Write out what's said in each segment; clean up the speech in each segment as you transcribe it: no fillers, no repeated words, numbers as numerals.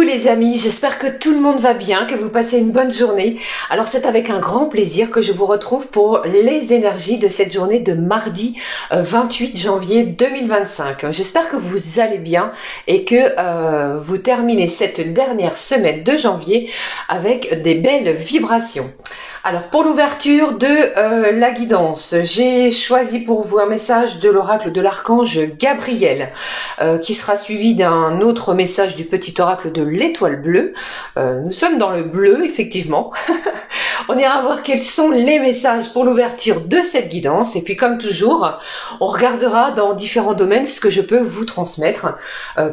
les amis, j'espère que tout le monde va bien, que vous passez une bonne journée. Alors c'est avec un grand plaisir que je vous retrouve pour les énergies de cette journée de mardi 28 janvier 2025. J'espère que vous allez bien et que vous terminez cette dernière semaine de janvier avec des belles vibrations. Alors pour l'ouverture de la guidance, j'ai choisi pour vous un message de l'oracle de l'archange Gabriel qui sera suivi d'un autre message du petit oracle de l'étoile bleue. Nous sommes dans le bleu effectivement. On ira voir quels sont les messages pour l'ouverture de cette guidance et puis comme toujours, on regardera dans différents domaines ce que je peux vous transmettre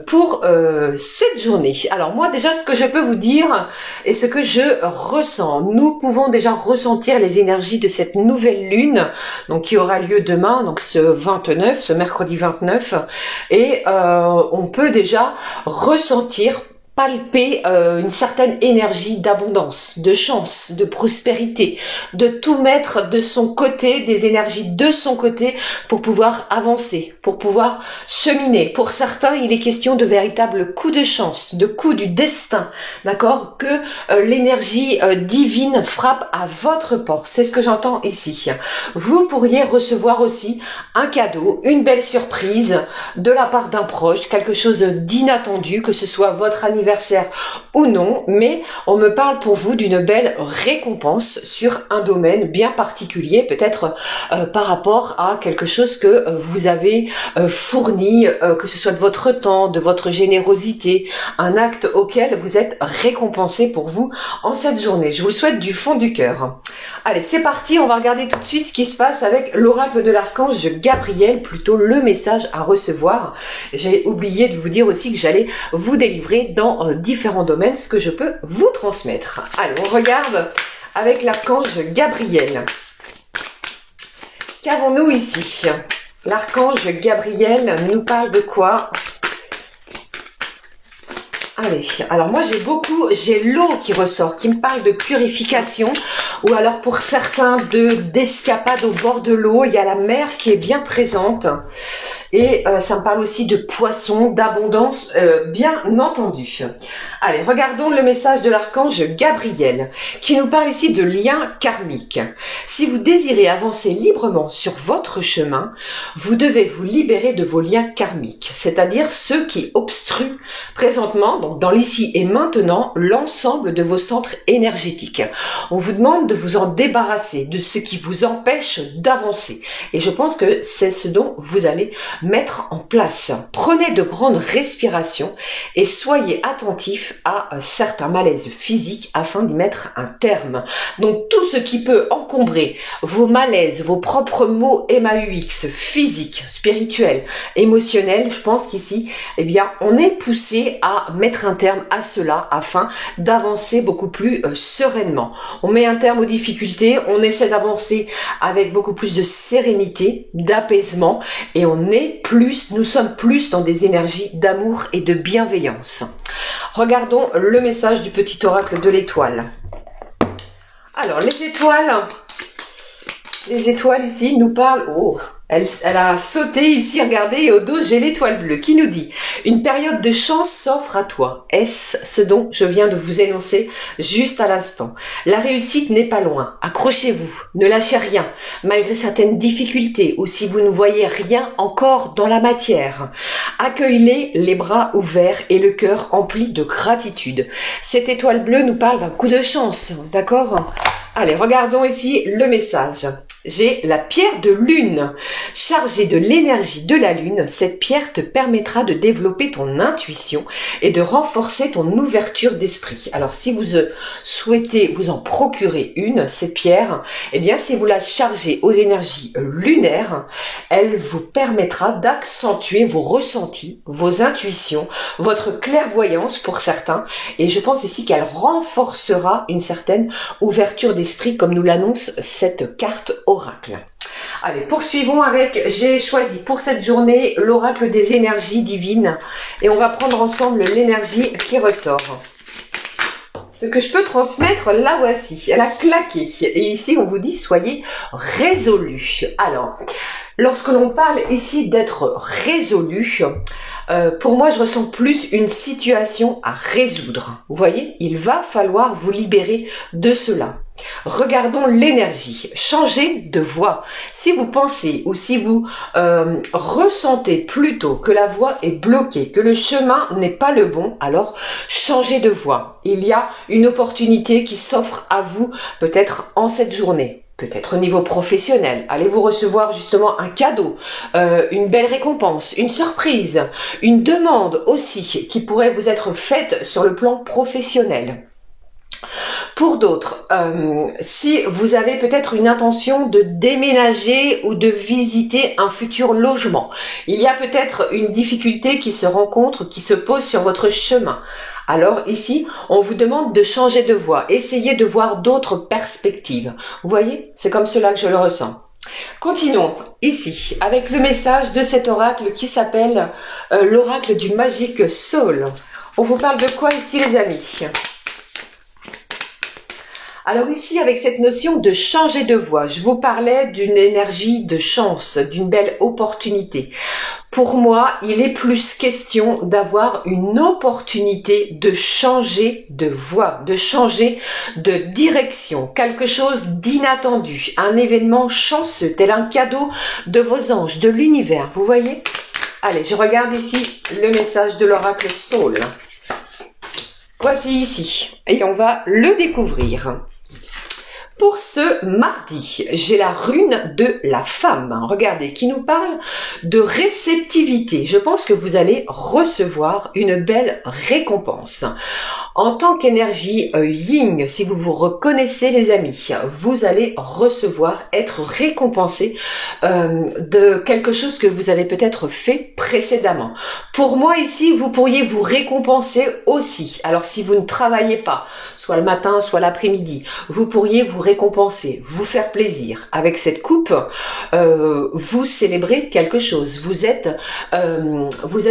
pour cette journée. Alors moi déjà ce que je peux vous dire et ce que je ressens, nous pouvons déjà ressentir les énergies de cette nouvelle lune donc qui aura lieu demain, donc ce mercredi 29 et on peut déjà ressentir, palper une certaine énergie d'abondance, de chance, de prospérité, de tout mettre de son côté, des énergies de son côté pour pouvoir avancer, pour pouvoir cheminer. Pour certains, il est question de véritables coups de chance, de coups du destin, d'accord, que l'énergie divine frappe à votre porte. C'est ce que j'entends ici. Vous pourriez recevoir aussi un cadeau, une belle surprise de la part d'un proche, quelque chose d'inattendu, que ce soit votre anniversaire ou non, mais on me parle pour vous d'une belle récompense sur un domaine bien particulier, peut-être par rapport à quelque chose que vous avez fourni, que ce soit de votre temps, de votre générosité, un acte auquel vous êtes récompensé pour vous en cette journée. Je vous le souhaite du fond du cœur. Allez, c'est parti, on va regarder tout de suite ce qui se passe avec l'oracle de l'archange Gabriel, plutôt le message à recevoir. J'ai oublié de vous dire aussi que j'allais vous délivrer dans différents domaines ce que je peux vous transmettre. Allez, on regarde avec l'archange Gabriel. Qu'avons-nous ici? L'archange Gabriel nous parle de quoi? Allez, alors moi j'ai l'eau qui ressort, qui me parle de purification, ou alors pour certains d'escapade au bord de l'eau, il y a la mer qui est bien présente, et ça me parle aussi de poissons, d'abondance, bien entendu. Allez, regardons le message de l'archange Gabriel, qui nous parle ici de liens karmiques. Si vous désirez avancer librement sur votre chemin, vous devez vous libérer de vos liens karmiques, c'est-à-dire ceux qui obstruent présentement, donc dans l'ici et maintenant, l'ensemble de vos centres énergétiques. On vous demande de vous en débarrasser, de ce qui vous empêche d'avancer. Et je pense que c'est ce dont vous allez mettre en place. Prenez de grandes respirations et soyez attentifs à certains malaises physiques afin d'y mettre un terme. Donc tout ce qui peut encombrer vos malaises, vos propres maux MAUX, physiques, spirituels, émotionnels, je pense qu'ici, eh bien, on est poussé à mettre un terme à cela afin d'avancer beaucoup plus sereinement. On met un terme aux difficultés, on essaie d'avancer avec beaucoup plus de sérénité, d'apaisement et nous sommes plus dans des énergies d'amour et de bienveillance. Regardons le message du petit oracle de l'étoile. Alors, les étoiles ici nous parlent... Oh, elle a sauté ici, regardez, et au dos, j'ai l'étoile bleue qui nous dit « Une période de chance s'offre à toi. » Est-ce ce dont je viens de vous énoncer juste à l'instant? La réussite n'est pas loin. Accrochez-vous, ne lâchez rien, malgré certaines difficultés ou si vous ne voyez rien encore dans la matière. Accueillez les bras ouverts et le cœur empli de gratitude. Cette étoile bleue nous parle d'un coup de chance, d'accord? Allez, regardons ici le message. J'ai la pierre de lune. Chargée de l'énergie de la lune, cette pierre te permettra de développer ton intuition et de renforcer ton ouverture d'esprit. Alors si vous souhaitez vous en procurer une, cette pierre, eh bien si vous la chargez aux énergies lunaires, elle vous permettra d'accentuer vos ressentis, vos intuitions, votre clairvoyance pour certains. Et je pense ici qu'elle renforcera une certaine ouverture d'esprit comme nous l'annonce cette carte oracle. Allez, poursuivons avec, j'ai choisi pour cette journée l'oracle des énergies divines et on va prendre ensemble l'énergie qui ressort. Ce que je peux transmettre, la voici, elle a claqué et ici on vous dit soyez résolus. Alors, lorsque l'on parle ici d'être résolu, Pour moi, je ressens plus une situation à résoudre. Vous voyez, il va falloir vous libérer de cela. Regardons l'énergie. Changez de voie. Si vous pensez ou si vous ressentez plutôt que la voie est bloquée, que le chemin n'est pas le bon, alors changez de voie. Il y a une opportunité qui s'offre à vous peut-être en cette journée. Peut-être au niveau professionnel, allez-vous recevoir justement un cadeau, une belle récompense, une surprise, une demande aussi qui pourrait vous être faite sur le plan professionnel. Pour d'autres, si vous avez peut-être une intention de déménager ou de visiter un futur logement, il y a peut-être une difficulté qui se rencontre, qui se pose sur votre chemin. Alors ici, on vous demande de changer de voie, essayez de voir d'autres perspectives. Vous voyez, c'est comme cela que je le ressens. Continuons ici avec le message de cet oracle qui s'appelle l'oracle du Magic Soul. On vous parle de quoi ici les amis ? Alors ici, avec cette notion de changer de voie, je vous parlais d'une énergie de chance, d'une belle opportunité. Pour moi, il est plus question d'avoir une opportunité de changer de voie, de changer de direction, quelque chose d'inattendu, un événement chanceux, tel un cadeau de vos anges, de l'univers, vous voyez ? Allez, je regarde ici le message de l'oracle Soul. Voici ici, et on va le découvrir. Pour ce mardi, j'ai la rune de la femme, regardez, qui nous parle de réceptivité. Je pense que vous allez recevoir une belle récompense. En tant qu'énergie yin, si vous vous reconnaissez les amis, vous allez recevoir, être récompensé de quelque chose que vous avez peut-être fait précédemment. Pour moi ici, vous pourriez vous récompenser aussi. Alors si vous ne travaillez pas, soit le matin, soit l'après-midi, vous pourriez vous récompenser, vous faire plaisir. Avec cette coupe, vous célébrez quelque chose. Vous êtes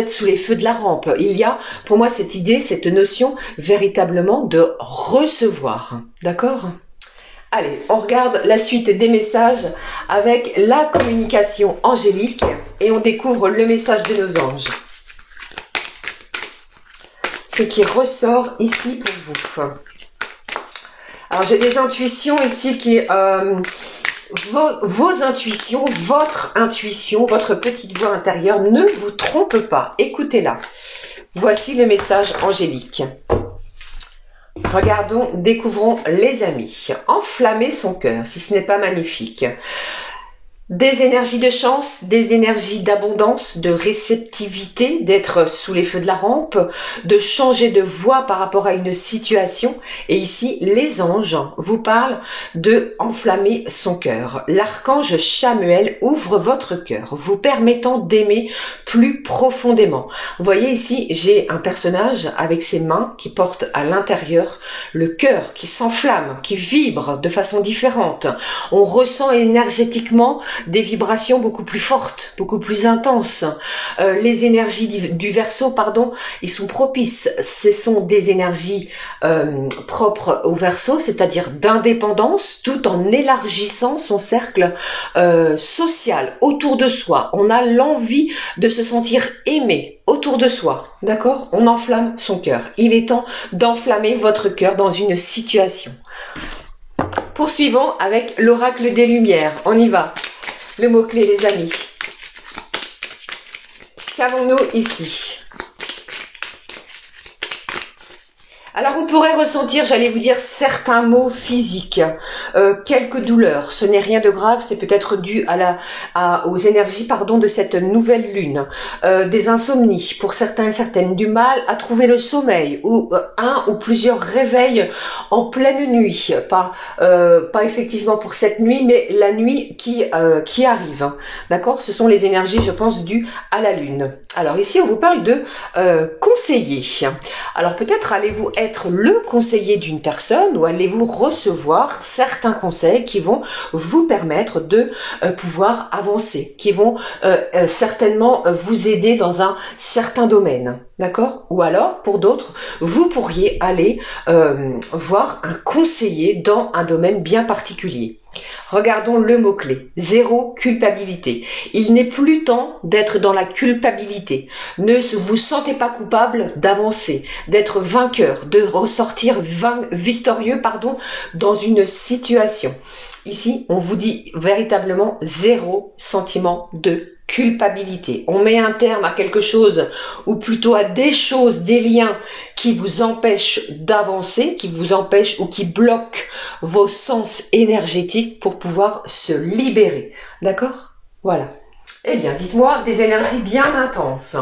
sous les feux de la rampe. Il y a, pour moi, cette idée, cette notion véritablement de recevoir. D'accord ? Allez, on regarde la suite des messages avec la communication angélique et on découvre le message de nos anges. Ce qui ressort ici pour vous. Alors j'ai des intuitions ici qui... vos intuitions, votre petite voix intérieure, ne vous trompe pas. Écoutez-la. Voici le message angélique. Regardons, découvrons les amis. Enflammer son cœur, si ce n'est pas magnifique. Des énergies de chance, des énergies d'abondance, de réceptivité, d'être sous les feux de la rampe, de changer de voie par rapport à une situation. Et ici, les anges vous parlent de enflammer son cœur. L'archange Chamuel ouvre votre cœur, vous permettant d'aimer plus profondément. Vous voyez ici, j'ai un personnage avec ses mains qui porte à l'intérieur le cœur qui s'enflamme, qui vibre de façon différente. On ressent énergétiquement des vibrations beaucoup plus fortes, beaucoup plus intenses. Les énergies du Verseau, ils sont propices. Ce sont des énergies propres au Verseau, c'est-à-dire d'indépendance, tout en élargissant son cercle social autour de soi. On a l'envie de se sentir aimé autour de soi, d'accord ? On enflamme son cœur. Il est temps d'enflammer votre cœur dans une situation. Poursuivons avec l'oracle des Lumières. On y va. Le mot-clé, les amis. Qu'avons-nous ici ? Alors on pourrait ressentir, j'allais vous dire, certains maux physiques, quelques douleurs. Ce n'est rien de grave, c'est peut-être dû aux énergies de cette nouvelle lune. Des insomnies pour certains et certaines, du mal à trouver le sommeil, ou un ou plusieurs réveils en pleine nuit. Pas effectivement pour cette nuit, mais la nuit qui arrive. D'accord ? Ce sont les énergies, je pense, dues à la lune. Alors ici, on vous parle de conseiller. Alors peut-être allez-vous être le conseiller d'une personne ou allez-vous recevoir certains conseils qui vont vous permettre de pouvoir avancer, qui vont certainement vous aider dans un certain domaine, d'accord ? Ou alors, pour d'autres, vous pourriez aller voir un conseiller dans un domaine bien particulier. Regardons le mot-clé, zéro culpabilité. Il n'est plus temps d'être dans la culpabilité. Ne vous sentez pas coupable d'avancer, d'être vainqueur, de ressortir victorieux, dans une situation. Ici, on vous dit véritablement zéro sentiment de culpabilité. On met un terme à quelque chose, ou plutôt à des choses, des liens qui vous empêchent d'avancer, qui vous empêchent ou qui bloquent vos sens énergétiques pour pouvoir se libérer. D'accord? Voilà. Eh bien, dites-moi des énergies bien intenses.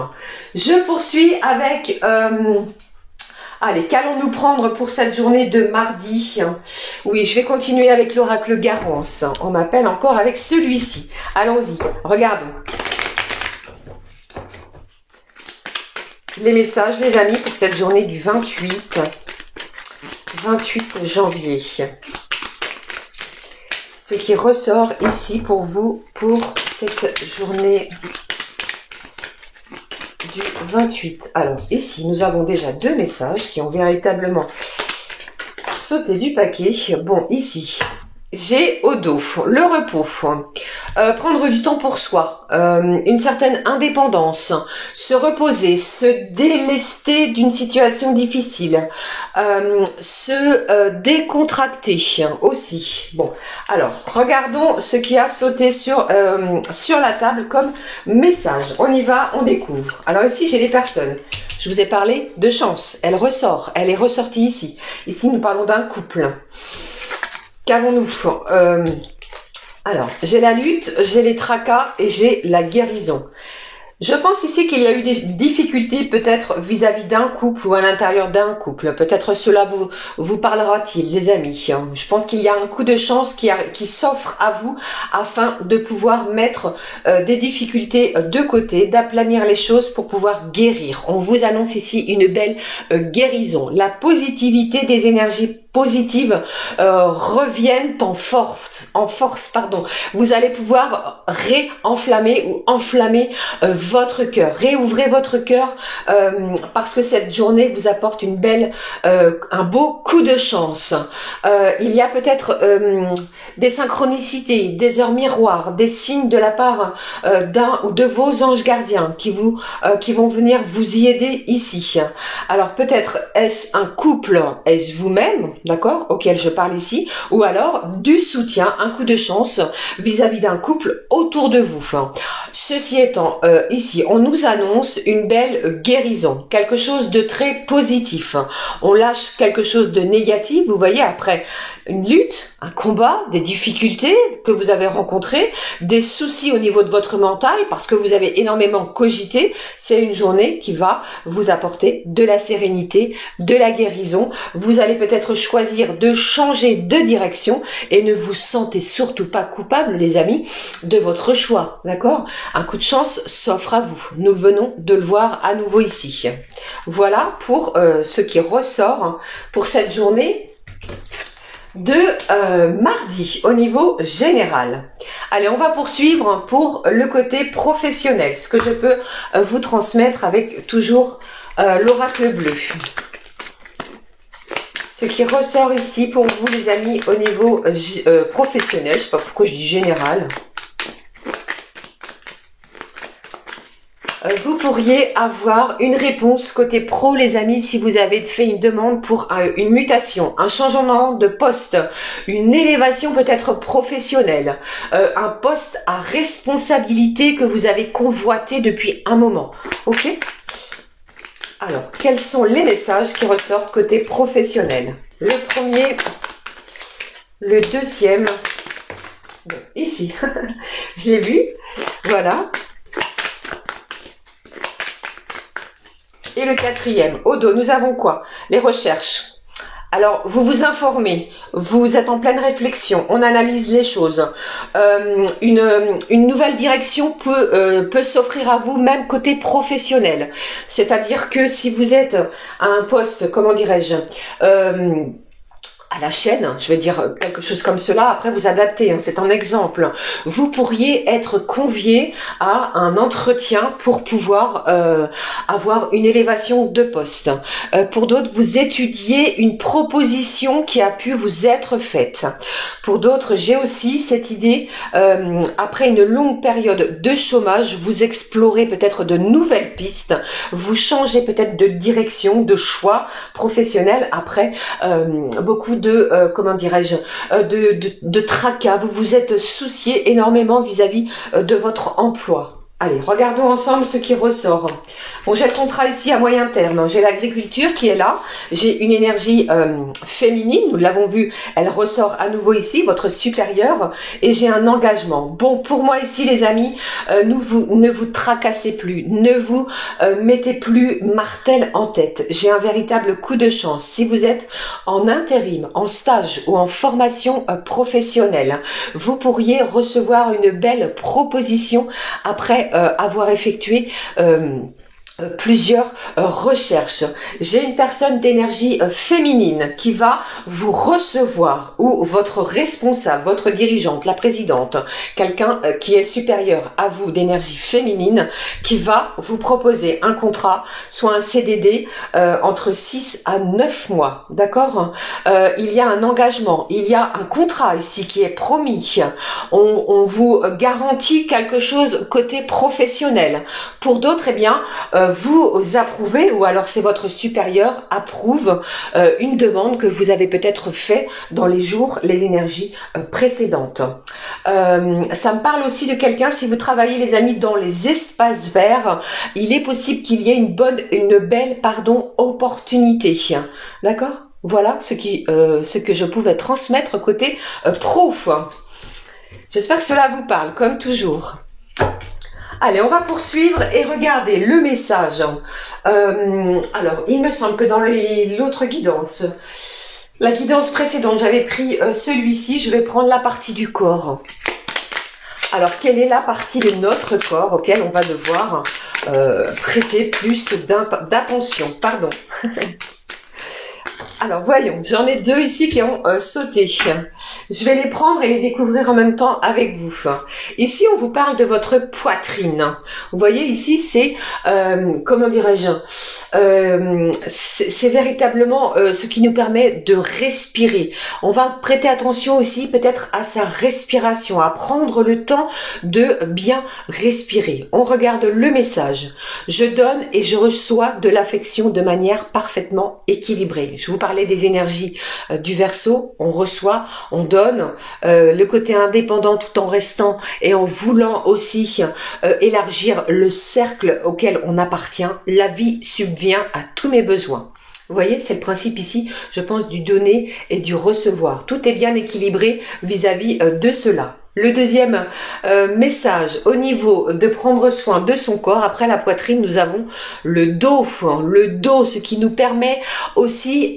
Je poursuis avec... Allez, qu'allons-nous prendre pour cette journée de mardi? Oui, je vais continuer avec l'oracle Garance. On m'appelle encore avec celui-ci. Allons-y, regardons. Les messages, les amis, pour cette journée du 28 janvier. Ce qui ressort ici pour vous, pour cette journée du 28. Alors ici, nous avons déjà deux messages qui ont véritablement sauté du paquet. Bon, ici, j'ai au dos le repos, prendre du temps pour soi, une certaine indépendance, se reposer, se délester d'une situation difficile, se décontracter aussi. Bon, alors, regardons ce qui a sauté sur la table comme message. On y va, on découvre. Alors ici, j'ai des personnes. Je vous ai parlé de chance. Elle ressort, elle est ressortie ici. Ici, nous parlons d'un couple. Qu'avons-nous? Alors, j'ai la lutte, j'ai les tracas et j'ai la guérison. Je pense ici qu'il y a eu des difficultés peut-être vis-à-vis d'un couple ou à l'intérieur d'un couple. Peut-être cela vous parlera-t-il, les amis. Je pense qu'il y a un coup de chance qui s'offre à vous afin de pouvoir mettre des difficultés de côté, d'aplanir les choses pour pouvoir guérir. On vous annonce ici une belle guérison. La positivité des énergies positives reviennent en force. Vous allez pouvoir réenflammer ou enflammer votre cœur. Réouvrez votre cœur parce que cette journée vous apporte un beau coup de chance. Il y a peut-être des synchronicités, des heures miroirs, des signes de la part d'un ou de vos anges gardiens qui vont venir vous y aider ici. Alors peut-être est-ce un couple, est-ce vous-même, d'accord, auquel je parle ici, ou alors du soutien, un coup de chance vis-à-vis d'un couple autour de vous. Ceci étant, ici, on nous annonce une belle guérison, quelque chose de très positif. On lâche quelque chose de négatif, vous voyez, après une lutte, un combat, des difficultés que vous avez rencontrées, des soucis au niveau de votre mental parce que vous avez énormément cogité. C'est une journée qui va vous apporter de la sérénité, de la guérison. Vous allez peut-être choisir de changer de direction et ne vous sentez surtout pas coupable, les amis, de votre choix, d'accord? Un coup de chance s'offre à vous. Nous venons de le voir à nouveau ici. Voilà pour ce qui ressort pour cette journée de mardi au niveau général. Allez, on va poursuivre pour le côté professionnel, ce que je peux vous transmettre avec toujours l'oracle bleu. Ce qui ressort ici pour vous, les amis, au niveau professionnel, je ne sais pas pourquoi je dis général. Vous pourriez avoir une réponse côté pro, les amis, si vous avez fait une demande pour une mutation, un changement de poste, une élévation peut-être professionnelle, un poste à responsabilité que vous avez convoité depuis un moment. Ok? Alors, quels sont les messages qui ressortent côté professionnel? Le premier, le deuxième, ici, je l'ai vu, voilà. Et le quatrième, au dos, nous avons quoi? Les recherches. Alors, vous vous informez, vous êtes en pleine réflexion, on analyse les choses. Une nouvelle direction peut s'offrir à vous, même côté professionnel. C'est-à-dire que si vous êtes à un poste, comment dirais-je, à la chaîne, je vais dire quelque chose comme cela, après vous adaptez, hein, c'est un exemple. Vous pourriez être convié à un entretien pour pouvoir avoir une élévation de poste. Pour d'autres, vous étudiez une proposition qui a pu vous être faite. Pour d'autres, j'ai aussi cette idée, après une longue période de chômage, vous explorez peut-être de nouvelles pistes, vous changez peut-être de direction, de choix professionnel après beaucoup de, comment dirais-je, de tracas. Vous vous êtes soucié énormément vis-à-vis de votre emploi. Allez, regardons ensemble ce qui ressort. Bon, j'ai le contrat ici à moyen terme. J'ai l'agriculture qui est là. J'ai une énergie féminine, nous l'avons vu, elle ressort à nouveau ici, votre supérieur. Et j'ai un engagement. Bon, pour moi ici, les amis, ne vous tracassez plus. Ne vous mettez plus martel en tête. J'ai un véritable coup de chance. Si vous êtes en intérim, en stage ou en formation professionnelle, vous pourriez recevoir une belle proposition après avoir effectué plusieurs recherches. J'ai une personne d'énergie féminine qui va vous recevoir, ou votre responsable, votre dirigeante, la présidente, quelqu'un qui est supérieur à vous d'énergie féminine, qui va vous proposer un contrat, soit un CDD entre 6 à 9 mois, d'accord. Il y a un engagement, il y a un contrat ici qui est promis, on vous garantit quelque chose côté professionnel. Pour d'autres, eh bien, vous approuvez, ou alors c'est votre supérieur approuve une demande que vous avez peut-être fait dans les jours, les énergies précédentes. Ça me parle aussi de quelqu'un, si vous travaillez les amis dans les espaces verts, il est possible qu'il y ait une belle opportunité. D'accord? Voilà ce que je pouvais transmettre côté pro. J'espère que cela vous parle, comme toujours. Allez, on va poursuivre et regarder le message. Alors, il me semble que dans l'autre guidance, la guidance précédente, j'avais pris celui-ci. Je vais prendre la partie du corps. Alors, quelle est la partie de notre corps auquel on va devoir prêter plus d'attention? Pardon. Alors voyons, j'en ai deux ici qui ont sauté. Je vais les prendre et les découvrir en même temps avec vous. Ici, on vous parle de votre poitrine. Vous voyez, ici, c'est, comment dirais-je, c'est véritablement ce qui nous permet de respirer. On va prêter attention aussi peut-être à sa respiration, à prendre le temps de bien respirer. On regarde le message. Je donne et je reçois de l'affection de manière parfaitement équilibrée. Je vous parlais des énergies du Verseau, on reçoit, on donne, le côté indépendant tout en restant et en voulant aussi élargir le cercle auquel on appartient. La vie subvient à tous mes besoins. Vous voyez, c'est le principe ici, je pense, du donner et du recevoir. Tout est bien équilibré vis-à-vis de cela. Le deuxième message au niveau de prendre soin de son corps, après la poitrine, nous avons le dos, ce qui nous permet aussi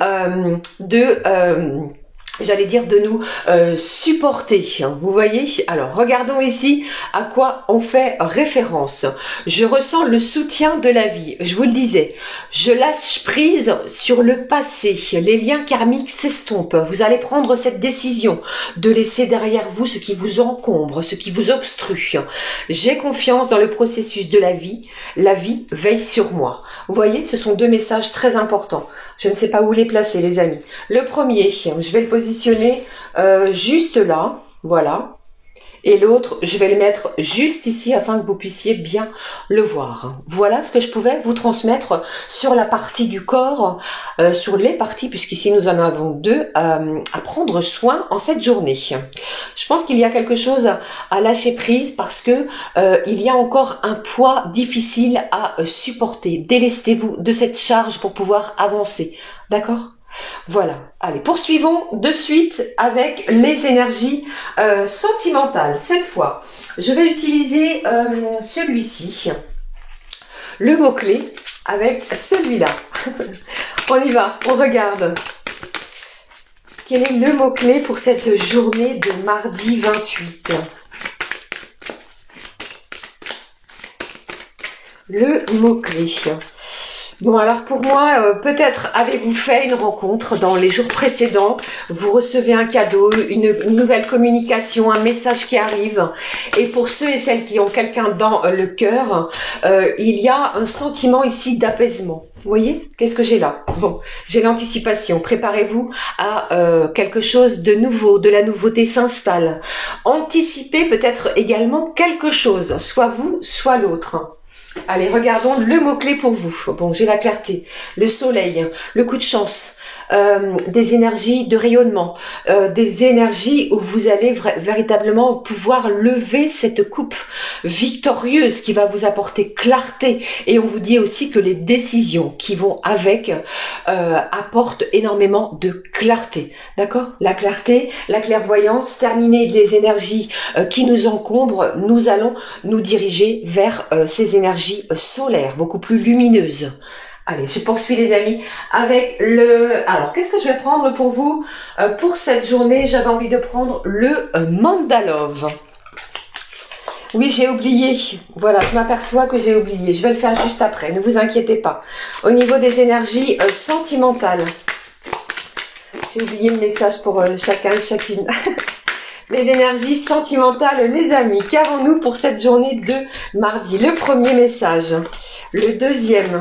j'allais dire de nous supporter. Vous voyez? Alors, regardons ici à quoi on fait référence. Je ressens le soutien de la vie. Je vous le disais, je lâche prise sur le passé. Les liens karmiques s'estompent. Vous allez prendre cette décision de laisser derrière vous ce qui vous encombre, ce qui vous obstrue. J'ai confiance dans le processus de la vie. La vie veille sur moi. Vous voyez, ce sont deux messages très importants. Je ne sais pas où les placer, les amis. Le premier, je vais le positionner juste là, voilà. Et l'autre, je vais le mettre juste ici afin que vous puissiez bien le voir. Voilà ce que je pouvais vous transmettre sur la partie du corps, sur les parties, puisqu'ici nous en avons deux, à prendre soin en cette journée. Je pense qu'il y a quelque chose à lâcher prise parce que il y a encore un poids difficile à supporter. Délestez-vous de cette charge pour pouvoir avancer. D'accord ? Voilà, allez, poursuivons de suite avec les énergies sentimentales. Cette fois, je vais utiliser celui-ci, le mot-clé, avec celui-là. On y va, on regarde. Quel est le mot-clé pour cette journée de mardi 28 ? Le mot-clé. Bon, alors pour moi, peut-être avez-vous fait une rencontre dans les jours précédents, vous recevez un cadeau, une nouvelle communication, un message qui arrive, et pour ceux et celles qui ont quelqu'un dans le cœur, il y a un sentiment ici d'apaisement. Vous voyez, qu'est-ce que j'ai là? Bon, j'ai l'anticipation. Préparez-vous à quelque chose de nouveau, de la nouveauté s'installe. Anticipez peut-être également quelque chose, soit vous, soit l'autre. Allez, regardons le mot-clé pour vous. Bon, j'ai la clarté, le soleil, le coup de chance, des énergies de rayonnement, des énergies où vous allez véritablement pouvoir lever cette coupe victorieuse qui va vous apporter clarté. Et on vous dit aussi que les décisions qui vont avec apportent énormément de clarté. D'accord? La clarté, la clairvoyance, terminer les énergies qui nous encombrent, nous allons nous diriger vers ces énergies solaires, beaucoup plus lumineuses. Allez, je poursuis les amis avec le... Alors, qu'est-ce que je vais prendre pour vous? Pour cette journée, j'avais envie de prendre le Mandalove. Oui, j'ai oublié. Voilà, je m'aperçois que j'ai oublié. Je vais le faire juste après, ne vous inquiétez pas. Au niveau des énergies sentimentales, j'ai oublié le message pour chacun et chacune. Les énergies sentimentales, les amis, qu'avons-nous pour cette journée de mardi? Le premier message, le deuxième,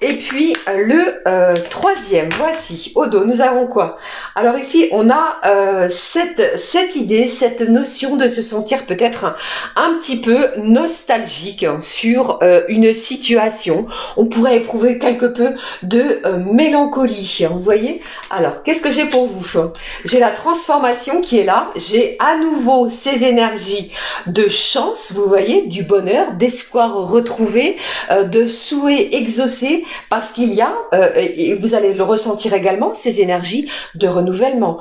et puis le troisième. Voici, au dos, nous avons quoi? Alors ici, on a cette idée, cette notion de se sentir peut-être un petit peu nostalgique sur une situation. On pourrait éprouver quelque peu de mélancolie, vous voyez? Alors, qu'est-ce que j'ai pour vous? J'ai la transformation qui est là. J'ai à nouveau ces énergies de chance, vous voyez, du bonheur, d'espoir retrouvé, de souhait exaucé, parce qu'il y a, et vous allez le ressentir également, ces énergies de renouvellement.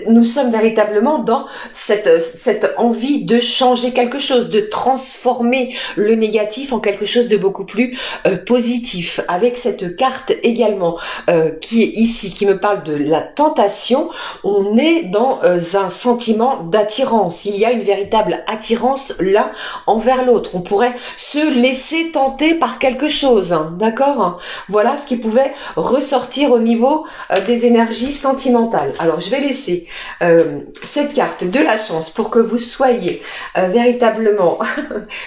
Nous sommes véritablement dans cette envie de changer quelque chose, de transformer le négatif en quelque chose de beaucoup plus positif. Avec cette carte également qui est ici, qui me parle de la tentation, on est dans un sentiment d'attirance. Il y a une véritable attirance l'un envers l'autre. On pourrait se laisser tenter par quelque chose, hein, d'accord? Voilà ce qui pouvait ressortir au niveau des énergies sentimentales. Alors, je vais laisser cette carte de la chance pour que vous soyez véritablement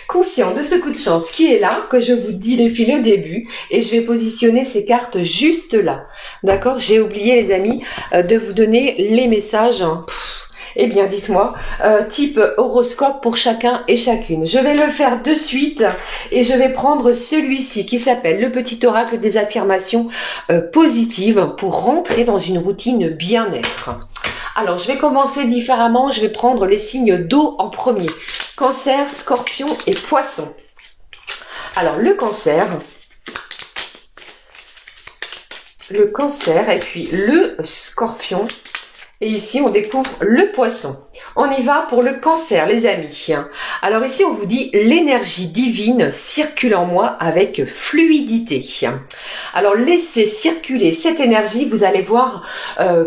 conscient de ce coup de chance qui est là, que je vous dis depuis le début, et je vais positionner ces cartes juste là. D'accord? J'ai oublié, les amis, de vous donner les messages. Eh bien, dites-moi, type horoscope pour chacun et chacune. Je vais le faire de suite et je vais prendre celui-ci qui s'appelle le petit oracle des affirmations positives pour rentrer dans une routine bien-être. Alors, je vais commencer différemment. Je vais prendre les signes d'eau en premier. Cancer, Scorpion et Poisson. Alors, le Cancer et puis le Scorpion. Et ici, on découvre le Poisson. On y va pour le Cancer, les amis. Alors ici, on vous dit l'énergie divine circule en moi avec fluidité. Alors laissez circuler cette énergie. Vous allez voir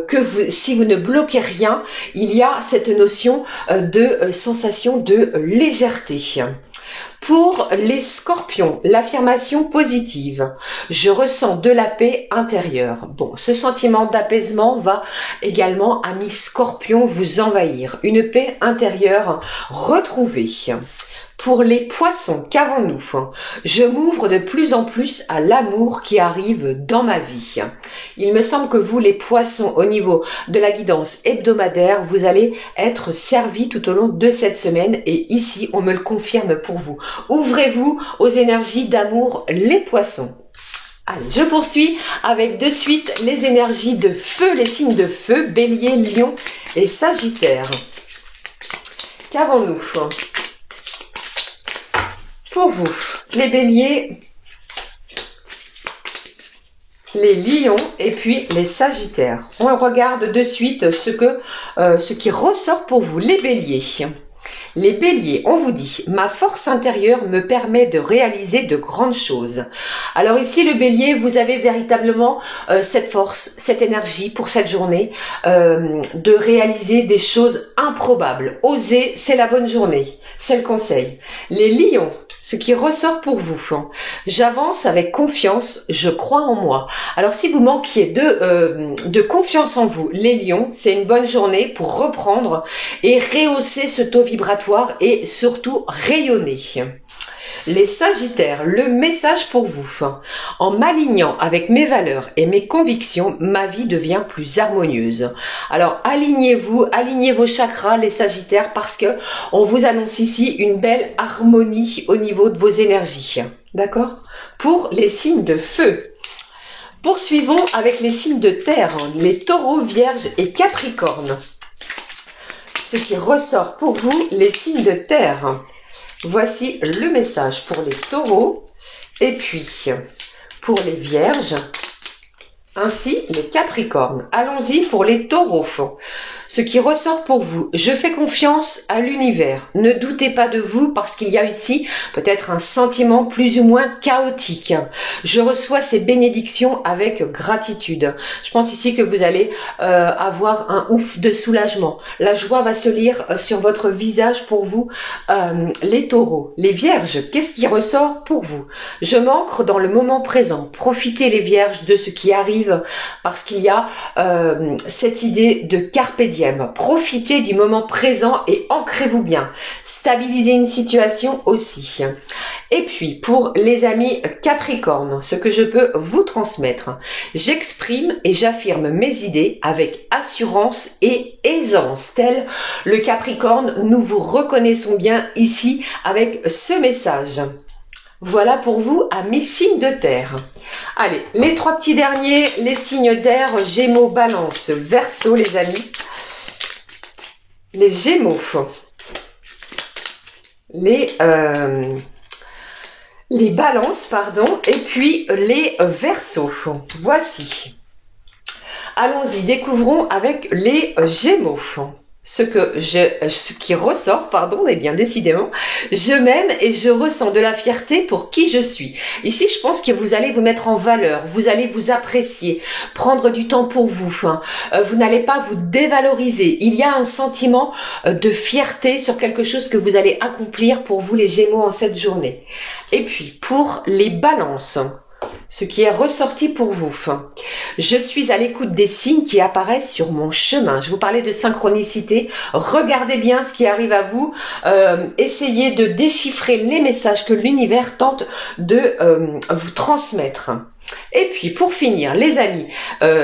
que si vous ne bloquez rien, il y a cette notion de sensation de légèreté. Pour les Scorpions, l'affirmation positive. Je ressens de la paix intérieure. Bon, ce sentiment d'apaisement va également, amis Scorpions, vous envahir. Une paix intérieure retrouvée. Pour les Poissons, qu'avons-nous? Je m'ouvre de plus en plus à l'amour qui arrive dans ma vie. Il me semble que vous, les Poissons, au niveau de la guidance hebdomadaire, vous allez être servis tout au long de cette semaine. Et ici, on me le confirme pour vous. Ouvrez-vous aux énergies d'amour, les Poissons. Allez, je poursuis avec de suite les énergies de feu, les signes de feu, Bélier, Lion et Sagittaire. Qu'avons-nous? Pour vous, les Béliers, les Lions et puis les Sagittaires. On regarde de suite ce qui ressort pour vous, les Béliers. Les Béliers, on vous dit, ma force intérieure me permet de réaliser de grandes choses. Alors ici, le Bélier, vous avez véritablement cette force, cette énergie pour cette journée de réaliser des choses improbables. Osez, c'est la bonne journée, c'est le conseil. Les Lions, ce qui ressort pour vous. J'avance avec confiance, je crois en moi. Alors si vous manquiez de confiance en vous, les lions, c'est une bonne journée pour reprendre et rehausser ce taux vibratoire et surtout rayonner. Les Sagittaires, le message pour vous. En m'alignant avec mes valeurs et mes convictions, ma vie devient plus harmonieuse. Alors alignez-vous, alignez vos chakras les Sagittaires parce que on vous annonce ici une belle harmonie au niveau de vos énergies. D'accord? Pour les signes de feu. Poursuivons avec les signes de terre, les Taureaux, Vierges et Capricornes. Ce qui ressort pour vous, les signes de terre. Voici le message pour les taureaux et puis pour les vierges, ainsi les capricornes. Allons-y pour les taureaux. Ce qui ressort pour vous, je fais confiance à l'univers. Ne doutez pas de vous parce qu'il y a ici peut-être un sentiment plus ou moins chaotique. Je reçois ces bénédictions avec gratitude. Je pense ici que vous allez avoir un ouf de soulagement. La joie va se lire sur votre visage pour vous, les taureaux. Les vierges, qu'est-ce qui ressort pour vous? Je m'ancre dans le moment présent. Profitez les vierges de ce qui arrive parce qu'il y a cette idée de carpe diem. Profitez du moment présent et ancrez-vous bien. Stabilisez une situation aussi. Et puis, pour les amis Capricorne, ce que je peux vous transmettre, j'exprime et j'affirme mes idées avec assurance et aisance. Tel le Capricorne, nous vous reconnaissons bien ici avec ce message. Voilà pour vous, amis signes de terre. Allez, les trois petits derniers, les signes d'air, Gémeaux, Balance, Verseau, les amis. Les Gémeaux, les Balances, pardon, et puis les Verseaux. Voici. Allons-y, découvrons avec les Gémeaux. Ce qui ressort, pardon, et bien décidément, je m'aime et je ressens de la fierté pour qui je suis. Ici, je pense que vous allez vous mettre en valeur, vous allez vous apprécier, prendre du temps pour vous. Vous n'allez pas vous dévaloriser. Il y a un sentiment de fierté sur quelque chose que vous allez accomplir pour vous les Gémeaux en cette journée. Et puis, pour les Balances, ce qui est ressorti pour vous. Je suis à l'écoute des signes qui apparaissent sur mon chemin. Je vous parlais de synchronicité. Regardez bien ce qui arrive à vous. Essayez de déchiffrer les messages que l'univers tente de vous transmettre. Et puis pour finir, les amis,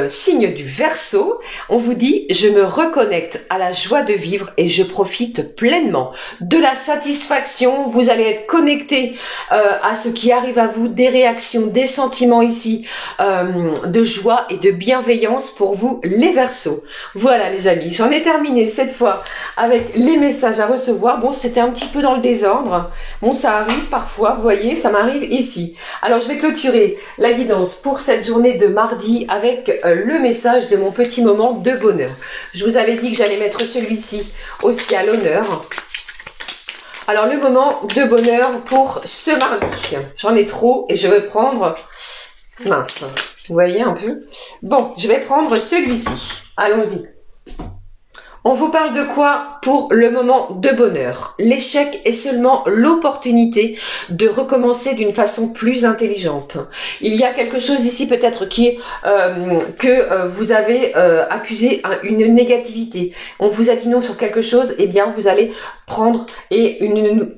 signe du Verseau, on vous dit je me reconnecte à la joie de vivre et je profite pleinement de la satisfaction. Vous allez être connecté à ce qui arrive à vous, des réactions, des sentiments ici de joie et de bienveillance pour vous les Verseaux. Voilà les amis, j'en ai terminé cette fois avec les messages à recevoir. Bon, c'était un petit peu dans le désordre. Bon, ça arrive parfois, vous voyez, ça m'arrive ici. Alors je vais clôturer la guidance pour cette journée de mardi avec le message de mon petit moment de bonheur. Je vous avais dit que j'allais mettre celui-ci aussi à l'honneur. Alors le moment de bonheur pour ce mardi. J'en ai trop et je vais prendre... Mince, vous voyez un peu? Bon, je vais prendre celui-ci. Allons-y. On vous parle de quoi pour le moment de bonheur? L'échec est seulement l'opportunité de recommencer d'une façon plus intelligente. Il y a quelque chose ici peut-être qui est que vous avez accusé une négativité. On vous a dit non sur quelque chose, eh bien vous allez prendre une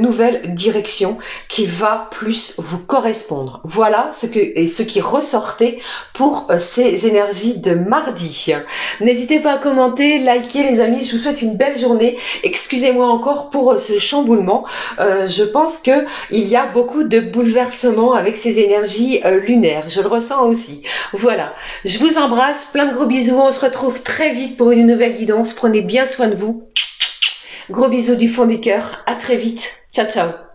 nouvelle direction qui va plus vous correspondre. Voilà ce qui ressortait pour ces énergies de mardi. N'hésitez pas à commenter, liker les amis, je vous souhaite une belle journée. Excusez-moi encore pour ce chamboulement. Je pense que il y a beaucoup de bouleversements avec ces énergies lunaires. Je le ressens aussi. Voilà, je vous embrasse, plein de gros bisous. On se retrouve très vite pour une nouvelle guidance. Prenez bien soin de vous. Gros bisous du fond du cœur. À très vite. Ciao, ciao.